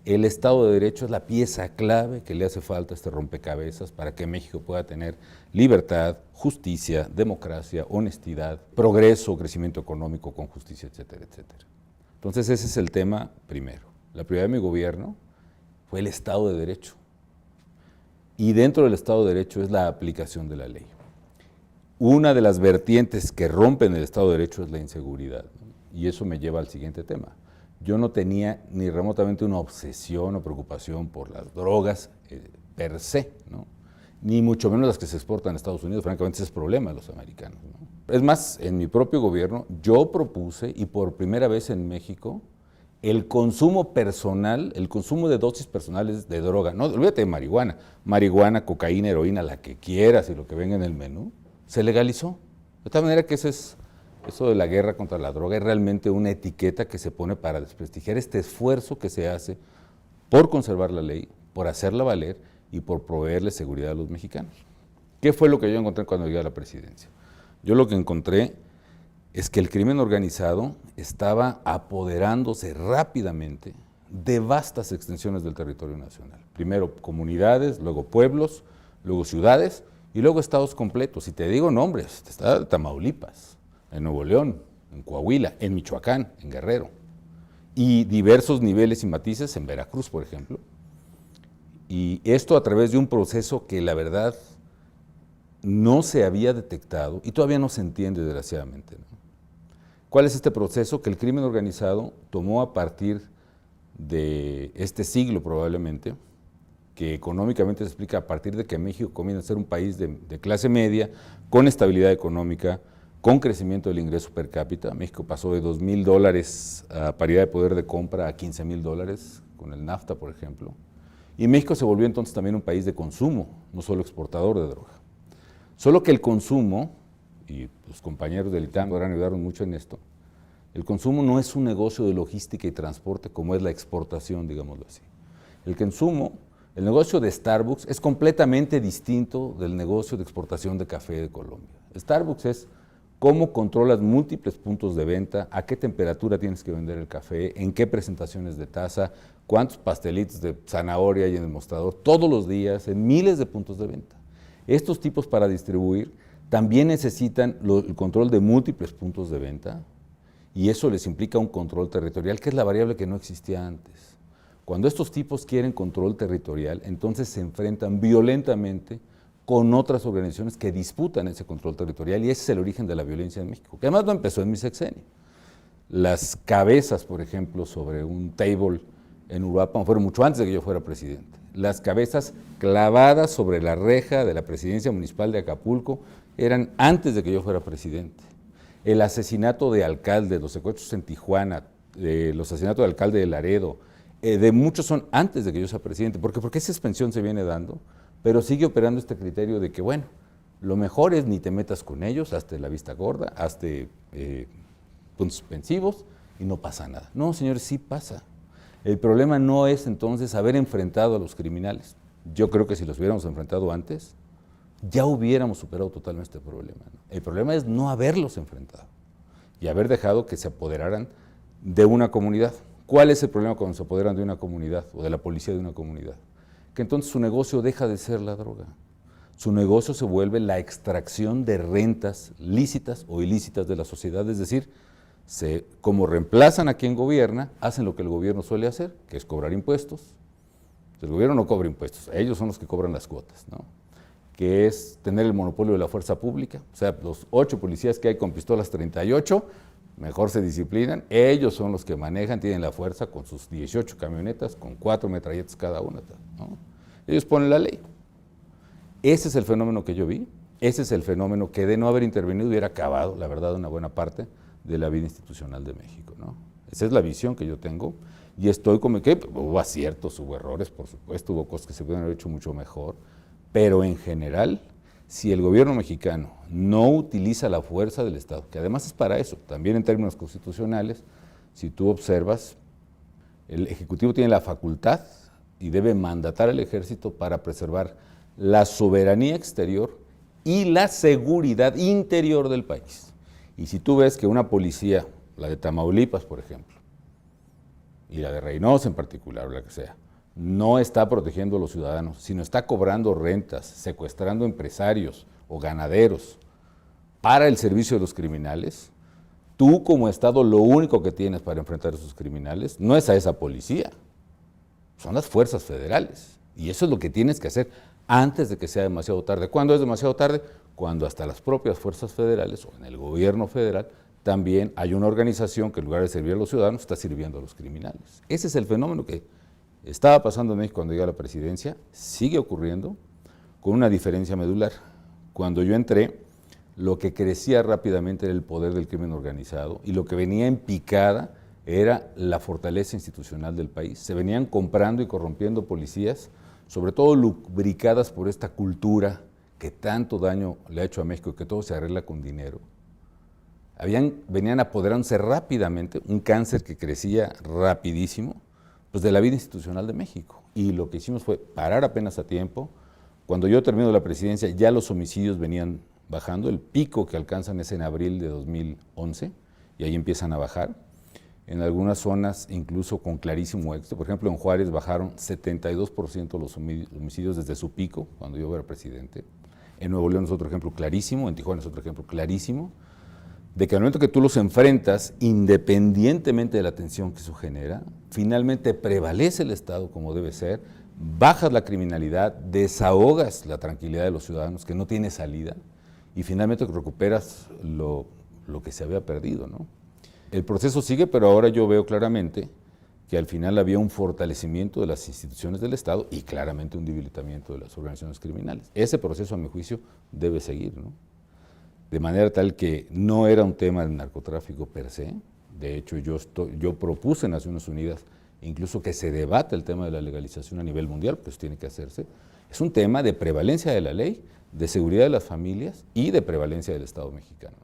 El Estado de Derecho es la pieza clave que le hace falta a este rompecabezas para que México pueda tener libertad, justicia, democracia, honestidad, progreso, crecimiento económico con justicia, etcétera, etcétera. Entonces ese es el tema primero. La prioridad de mi gobierno fue el Estado de Derecho. Y dentro del Estado de Derecho es la aplicación de la ley. Una de las vertientes que rompen el Estado de Derecho es la inseguridad, ¿no? Y eso me lleva al siguiente tema. Yo no tenía ni remotamente una obsesión o preocupación por las drogas per se, ¿no? Ni mucho menos las que se exportan a Estados Unidos. Francamente, ese es problema de los americanos, ¿no? Es más, en mi propio gobierno yo propuse, y por primera vez en México, el consumo personal, el consumo de dosis personales de droga, no, olvídate de marihuana, cocaína, heroína, la que quieras y lo que venga en el menú, se legalizó. De tal manera que eso de la guerra contra la droga es realmente una etiqueta que se pone para desprestigiar este esfuerzo que se hace por conservar la ley, por hacerla valer y por proveerle seguridad a los mexicanos. ¿Qué fue lo que yo encontré cuando llegué a la presidencia? Yo lo que encontré es que el crimen organizado estaba apoderándose rápidamente de vastas extensiones del territorio nacional. Primero comunidades, luego pueblos, luego ciudades y luego estados completos. Y te digo nombres, está Tamaulipas, en Nuevo León, en Coahuila, en Michoacán, en Guerrero, y diversos niveles y matices en Veracruz, por ejemplo. Y esto a través de un proceso que la verdad no se había detectado y todavía no se entiende desgraciadamente, ¿no? ¿Cuál es este proceso? Que el crimen organizado tomó a partir de este siglo probablemente, que económicamente se explica a partir de que México comienza a ser un país de clase media, con estabilidad económica, con crecimiento del ingreso per cápita. México pasó de $2,000 a paridad de poder de compra a $15,000 con el NAFTA, por ejemplo. Y México se volvió entonces también un país de consumo, no solo exportador de droga. Solo que el consumo, y los compañeros del ITAM podrán ayudarnos mucho en esto, el consumo no es un negocio de logística y transporte como es la exportación, digámoslo así. El consumo, el negocio de Starbucks es completamente distinto del negocio de exportación de café de Colombia. Starbucks es cómo controlas múltiples puntos de venta, a qué temperatura tienes que vender el café, en qué presentaciones de taza, cuántos pastelitos de zanahoria hay en el mostrador, todos los días, en miles de puntos de venta. Estos tipos para distribuir también necesitan el control de múltiples puntos de venta y eso les implica un control territorial, que es la variable que no existía antes. Cuando estos tipos quieren control territorial, entonces se enfrentan violentamente con otras organizaciones que disputan ese control territorial y ese es el origen de la violencia en México, que además no empezó en mi sexenio. Las cabezas, por ejemplo, sobre un table en Uruapan fueron mucho antes de que yo fuera presidente. Las cabezas clavadas sobre la reja de la presidencia municipal de Acapulco eran antes de que yo fuera presidente. El asesinato de alcaldes, los secuestros en Tijuana, los asesinatos de alcalde de Laredo, de muchos son antes de que yo sea presidente. ¿Por qué? Porque esa expansión se viene dando, pero sigue operando este criterio de que, bueno, lo mejor es ni te metas con ellos, hazte la vista gorda, hazte puntos suspensivos y no pasa nada. No, señores, sí pasa. El problema no es entonces haber enfrentado a los criminales. Yo creo que si los hubiéramos enfrentado antes, ya hubiéramos superado totalmente este problema, ¿no? El problema es no haberlos enfrentado y haber dejado que se apoderaran de una comunidad. ¿Cuál es el problema cuando se apoderan de una comunidad o de la policía de una comunidad? Que entonces su negocio deja de ser la droga. Su negocio se vuelve la extracción de rentas lícitas o ilícitas de la sociedad, es decir, como reemplazan a quien gobierna, hacen lo que el gobierno suele hacer, que es cobrar impuestos. El gobierno no cobra impuestos, ellos son los que cobran las cuotas, ¿no? Que es tener el monopolio de la fuerza pública, o sea, los 8 policías que hay con pistolas 38, mejor se disciplinan, ellos son los que manejan, tienen la fuerza con sus 18 camionetas, con 4 metralletas cada una, ¿no? Ellos ponen la ley. Ese es el fenómeno que yo vi, ese es el fenómeno que de no haber intervenido hubiera acabado, la verdad, una buena parte de la vida institucional de México, ¿no? Esa es la visión que yo tengo y estoy como que hubo aciertos, hubo errores, por supuesto, hubo cosas que se pudieron haber hecho mucho mejor, pero en general, si el gobierno mexicano no utiliza la fuerza del Estado, que además es para eso, también en términos constitucionales, si tú observas, el Ejecutivo tiene la facultad y debe mandatar al Ejército para preservar la soberanía exterior y la seguridad interior del país. Y si tú ves que una policía, la de Tamaulipas, por ejemplo, y la de Reynosa en particular, o la que sea, no está protegiendo a los ciudadanos, sino está cobrando rentas, secuestrando empresarios o ganaderos para el servicio de los criminales, tú como Estado lo único que tienes para enfrentar a esos criminales no es a esa policía, son las fuerzas federales. Y eso es lo que tienes que hacer antes de que sea demasiado tarde. ¿Cuándo es demasiado tarde? Cuando hasta las propias fuerzas federales o en el gobierno federal también hay una organización que en lugar de servir a los ciudadanos está sirviendo a los criminales. Ese es el fenómeno que estaba pasando en México cuando llegué a la presidencia, sigue ocurriendo con una diferencia medular. Cuando yo entré, lo que crecía rápidamente era el poder del crimen organizado y lo que venía en picada era la fortaleza institucional del país. Se venían comprando y corrompiendo policías, sobre todo lubricadas por esta cultura que tanto daño le ha hecho a México y que todo se arregla con dinero. Venían apoderándose rápidamente, un cáncer que crecía rapidísimo, pues de la vida institucional de México. Y lo que hicimos fue parar apenas a tiempo. Cuando yo termino la presidencia, ya los homicidios venían bajando, el pico que alcanzan es en abril de 2011, y ahí empiezan a bajar. En algunas zonas incluso con clarísimo éxito, por ejemplo en Juárez bajaron 72% los homicidios desde su pico, cuando yo era presidente. En Nuevo León es otro ejemplo clarísimo, en Tijuana es otro ejemplo clarísimo, de que al momento que tú los enfrentas, independientemente de la tensión que eso genera, finalmente prevalece el Estado como debe ser, bajas la criminalidad, desahogas la tranquilidad de los ciudadanos que no tiene salida y finalmente recuperas lo que se había perdido, ¿no? El proceso sigue, pero ahora yo veo claramente que al final había un fortalecimiento de las instituciones del Estado y claramente un debilitamiento de las organizaciones criminales. Ese proceso, a mi juicio, debe seguir, ¿no? De manera tal que no era un tema del narcotráfico per se. De hecho, yo propuse en Naciones Unidas incluso que se debata el tema de la legalización a nivel mundial, pues tiene que hacerse. Es un tema de prevalencia de la ley, de seguridad de las familias y de prevalencia del Estado mexicano.